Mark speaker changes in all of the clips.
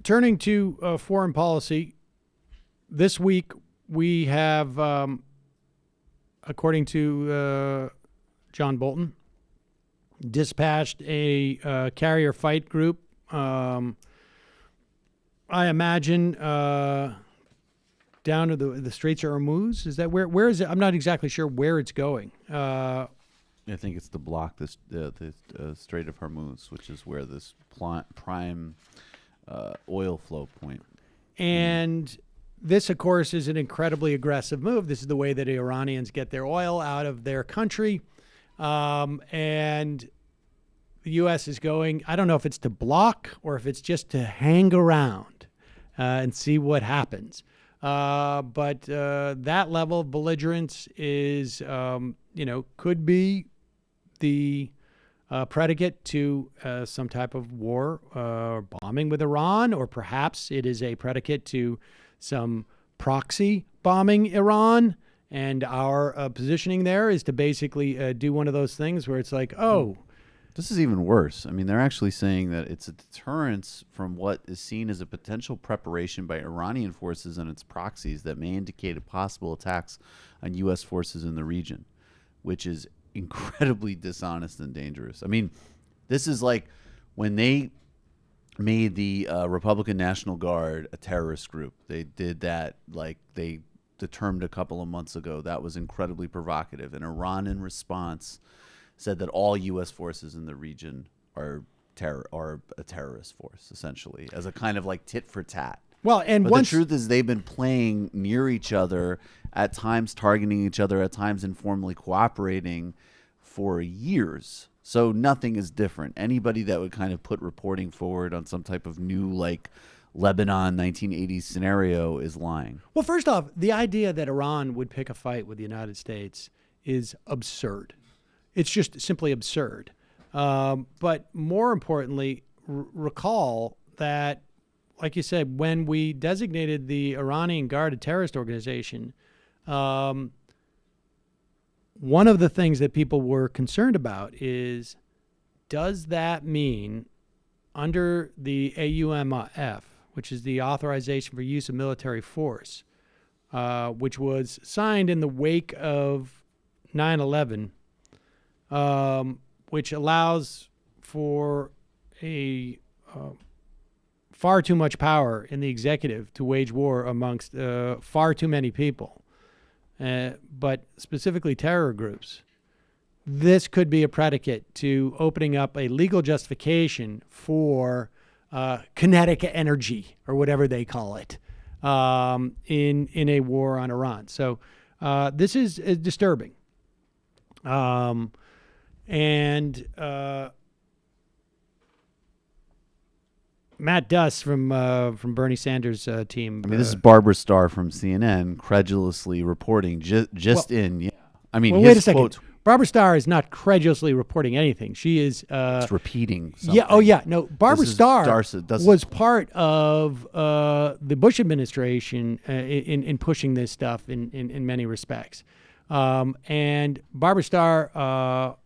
Speaker 1: turning to foreign policy, this week we have, according to John Bolton, dispatched a carrier fight group. I imagine down to the Straits of Hormuz. Is that where is it? I'm not exactly sure where it's going.
Speaker 2: I think it's to block the Strait of Hormuz, which is where this prime oil flow point.
Speaker 1: And this, of course, is an incredibly aggressive move. This is the way that Iranians get their oil out of their country. And the U.S. is going, I don't know if it's to block or if it's just to hang around and see what happens. But that level of belligerence is, could be the predicate to some type of war or bombing with Iran, or perhaps it is a predicate to some proxy bombing Iran. And our positioning there is to basically do one of those things where it's like, oh.
Speaker 2: This is even worse. I mean, they're actually saying that it's a deterrence from what is seen as a potential preparation by Iranian forces and its proxies that may indicate a possible attacks on U.S. forces in the region, which is incredibly dishonest and dangerous. I mean, this is like when they made the Republican National Guard a terrorist group. They did that, like they determined a couple of months ago. That was incredibly provocative. And Iran, in response, said that all U.S. forces in the region are a terrorist force, essentially, as a kind of like tit for tat.
Speaker 1: Well, and
Speaker 2: but the truth is they've been playing near each other, at times targeting each other, at times informally cooperating for years. So nothing is different. Anybody that would kind of put reporting forward on some type of new, like, Lebanon 1980s scenario is lying.
Speaker 1: Well, first off, the idea that Iran would pick a fight with the United States is absurd. It's just simply absurd. But more importantly, recall that, like you said, when we designated the Iranian Guard a terrorist organization, one of the things that people were concerned about is, does that mean under the AUMF, which is the Authorization for Use of Military Force, which was signed in the wake of 9/11, which allows for a far too much power in the executive to wage war amongst far too many people, but specifically terror groups. This could be a predicate to opening up a legal justification for kinetic energy, or whatever they call it, in a war on Iran. So this is disturbing. And Matt Duss from Bernie Sanders' team.
Speaker 2: I mean, this is Barbara Starr from CNN credulously reporting Yeah. I mean,
Speaker 1: well, wait a second. Barbara Starr is not credulously reporting anything. She is
Speaker 2: it's repeating something.
Speaker 1: Yeah. Oh, yeah. No, Barbara Starr was part of the Bush administration in pushing this stuff in many respects. And Barbara Starr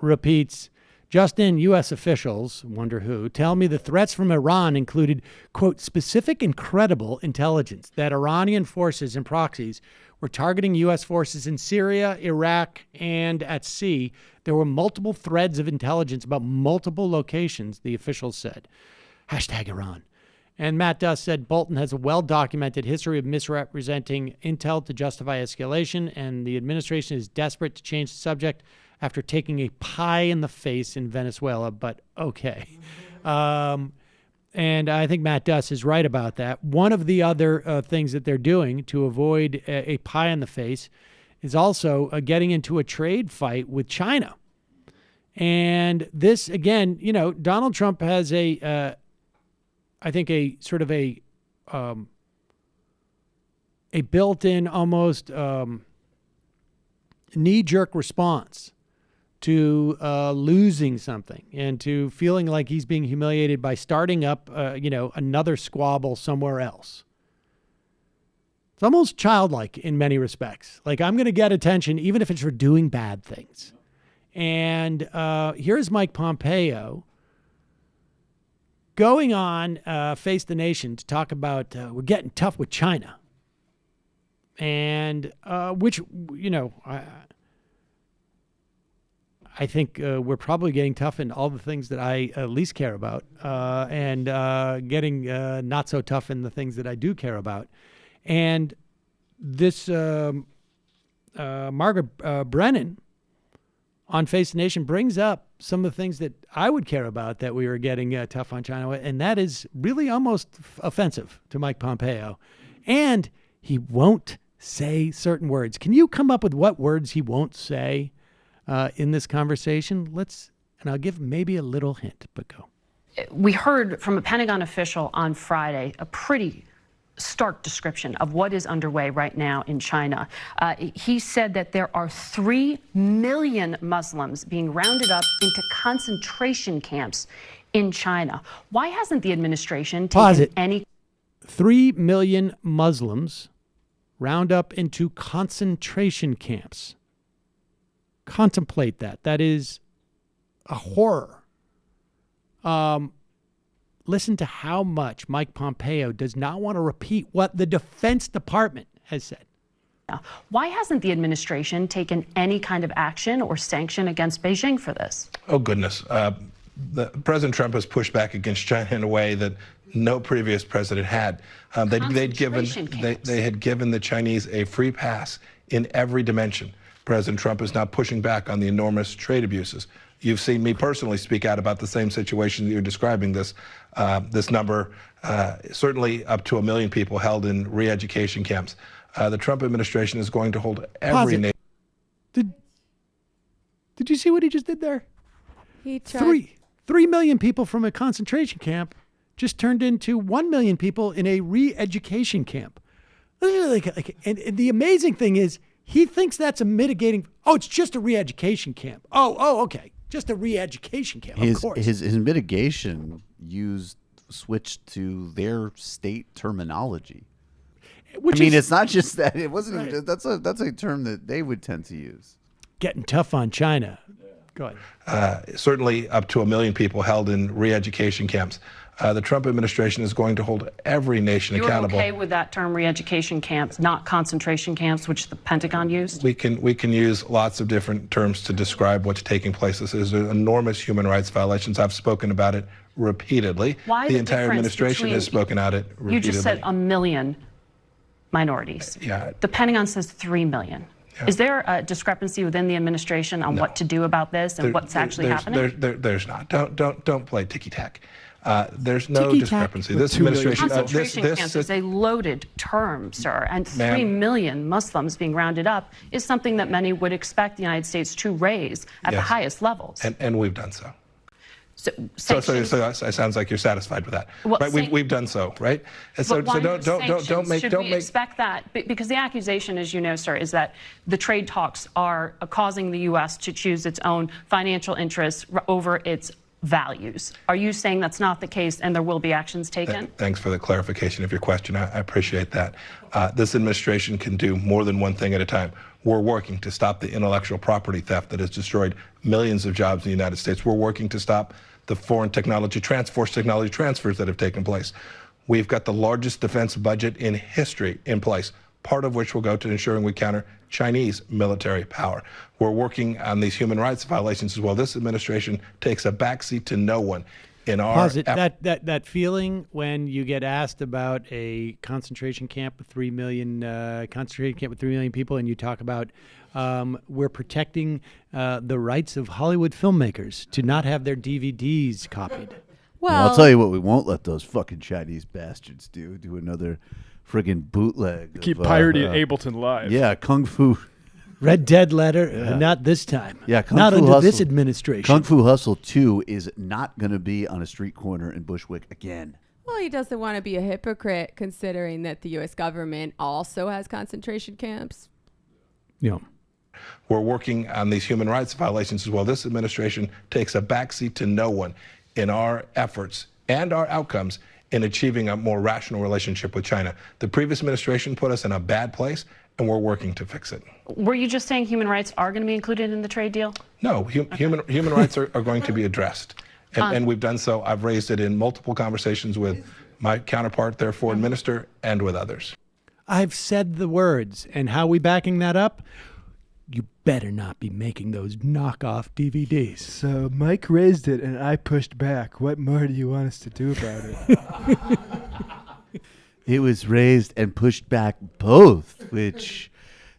Speaker 1: repeats, Justin, U.S. officials, wonder who, tell me the threats from Iran included, quote, specific and credible intelligence that Iranian forces and proxies were targeting U.S. forces in Syria, Iraq, and at sea. There were multiple threads of intelligence about multiple locations, the officials said. #Iran. And Matt Duss said Bolton has a well-documented history of misrepresenting intel to justify escalation, and the administration is desperate to change the subject after taking a pie in the face in Venezuela, but okay. And I think Matt Duss is right about that. One of the other things that they're doing to avoid a pie in the face is also getting into a trade fight with China. And this, again, Donald Trump has I think a sort of a built-in almost knee-jerk response to losing something and to feeling like he's being humiliated by starting up, another squabble somewhere else. It's almost childlike in many respects. Like, I'm going to get attention even if it's for doing bad things. And here's Mike Pompeo going on Face the Nation to talk about we're getting tough with China. And which, I think we're probably getting tough in all the things that I least care about, and getting not so tough in the things that I do care about. And this Margaret Brennan on Face the Nation brings up some of the things that I would care about that we were getting tough on China, and that is really almost offensive to Mike Pompeo. And he won't say certain words. Can you come up with what words he won't say in this conversation? And I'll give maybe a little hint, but go.
Speaker 3: We heard from a Pentagon official on Friday a pretty stark description of what is underway right now in China. He said that there are 3 million Muslims being rounded up into concentration camps in China. Why hasn't the administration taken any...
Speaker 1: 3 million Muslims round up into concentration camps. Contemplate that. That is a horror. Listen to how much Mike Pompeo does not want to repeat what the Defense Department has said.
Speaker 3: Why hasn't the administration taken any kind of action or sanction against Beijing for this?
Speaker 4: Oh, goodness. President Trump has pushed back against China in a way that no previous president had. They had given the Chinese a free pass in every dimension. President Trump is now pushing back on the enormous trade abuses. You've seen me personally speak out about the same situation that you're describing. This number, certainly up to 1 million people held in re-education camps. The Trump administration is going to hold every nation.
Speaker 1: Did you see what he just did there?
Speaker 5: He tried.
Speaker 1: 3 million people from a concentration camp just turned into 1 million people in a re-education camp. And the amazing thing is, he thinks that's a mitigating. Oh, it's just a re-education camp. Oh, okay. Just a re-education camp, of course.
Speaker 2: His mitigation switched to their state terminology. It's not just that. It wasn't. Right. That's a term that they would tend to use.
Speaker 1: Getting tough on China. Go
Speaker 4: ahead. Certainly up to 1 million people held in re-education camps. The Trump administration is going to hold every nation accountable.
Speaker 3: You're okay with that term, re-education camps, not concentration camps, which the Pentagon used?
Speaker 4: We can use lots of different terms to describe what's taking place. This is enormous human rights violations. I've spoken about it repeatedly.
Speaker 3: Why
Speaker 4: the entire administration has spoken about it repeatedly.
Speaker 3: You just said 1 million minorities.
Speaker 4: Yeah.
Speaker 3: The Pentagon says 3 million. Yeah. Is there a discrepancy within the administration on what to do about this and what's actually happening?
Speaker 4: There's not. Don't play ticky-tack. There's no discrepancy. This administration,
Speaker 3: concentration camps is a loaded term, sir, and 3 million Muslims being rounded up is something that many would expect the United States to raise at the highest levels.
Speaker 4: And we've done so.
Speaker 3: So
Speaker 4: it sounds like you're satisfied with that, right? We've done so, right? And so don't make.
Speaker 3: Should we expect that? Because the accusation, as you know, sir, is that the trade talks are causing the U.S. to choose its own financial interests over its values. Are you saying that's not the case and there will be actions taken?
Speaker 4: Thanks for the clarification of your question. I appreciate that. This administration can do more than one thing at a time. We're working to stop the intellectual property theft that has destroyed millions of jobs in the United States. We're working to stop the forced technology transfers that have taken place. We've got the largest defense budget in history in place, part of which will go to ensuring we counter Chinese military power. We're working on these human rights violations as well. This administration takes a backseat to no one in our
Speaker 1: that feeling when you get asked about a concentration camp with 3 million people, and you talk about we're protecting the rights of Hollywood filmmakers to not have their DVDs copied.
Speaker 2: Well, I'll tell you what, we won't let those fucking Chinese bastards do another friggin' bootleg.
Speaker 6: Keep pirating Ableton Live.
Speaker 2: Yeah, Kung Fu.
Speaker 1: Red Dead Letter, not this time.
Speaker 2: Yeah,
Speaker 1: not under this administration.
Speaker 2: Kung Fu Hustle 2 is not going to be on a street corner in Bushwick again.
Speaker 5: Well, he doesn't want to be a hypocrite, considering that the U.S. government also has concentration camps.
Speaker 1: Yeah.
Speaker 4: We're working on these human rights violations as well. This administration takes a backseat to no one in our efforts and our outcomes in achieving a more rational relationship with China. The previous administration put us in a bad place, and we're working to fix it.
Speaker 3: Were you just saying human rights are going to be included in the trade deal?
Speaker 4: No, human rights are going to be addressed. And we've done so. I've raised it in multiple conversations with my counterpart, their foreign minister, and with others.
Speaker 1: I've said the words. And how we backing that up? You better not be making those knockoff DVDs.
Speaker 7: So Mike raised it and I pushed back. What more do you want us to do about it?
Speaker 2: It was raised and pushed back both, which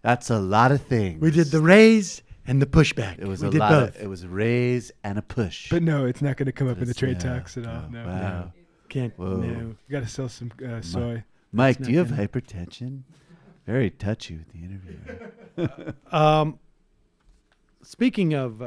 Speaker 2: that's a lot of things.
Speaker 1: We did the raise and the pushback.
Speaker 2: It was
Speaker 1: we
Speaker 2: a
Speaker 1: did
Speaker 2: lot.
Speaker 1: both.
Speaker 2: It was a raise and a push.
Speaker 7: But no, it's not going to come up in the trade
Speaker 2: Yeah.
Speaker 7: talks at all. No,
Speaker 2: Wow.
Speaker 7: no.
Speaker 1: Can't.
Speaker 2: Whoa.
Speaker 1: No.
Speaker 7: You got to sell some soy.
Speaker 2: Mike,
Speaker 1: It's
Speaker 2: do you have
Speaker 1: not
Speaker 2: hypertension? Very touchy with the interviewer.
Speaker 1: Speaking of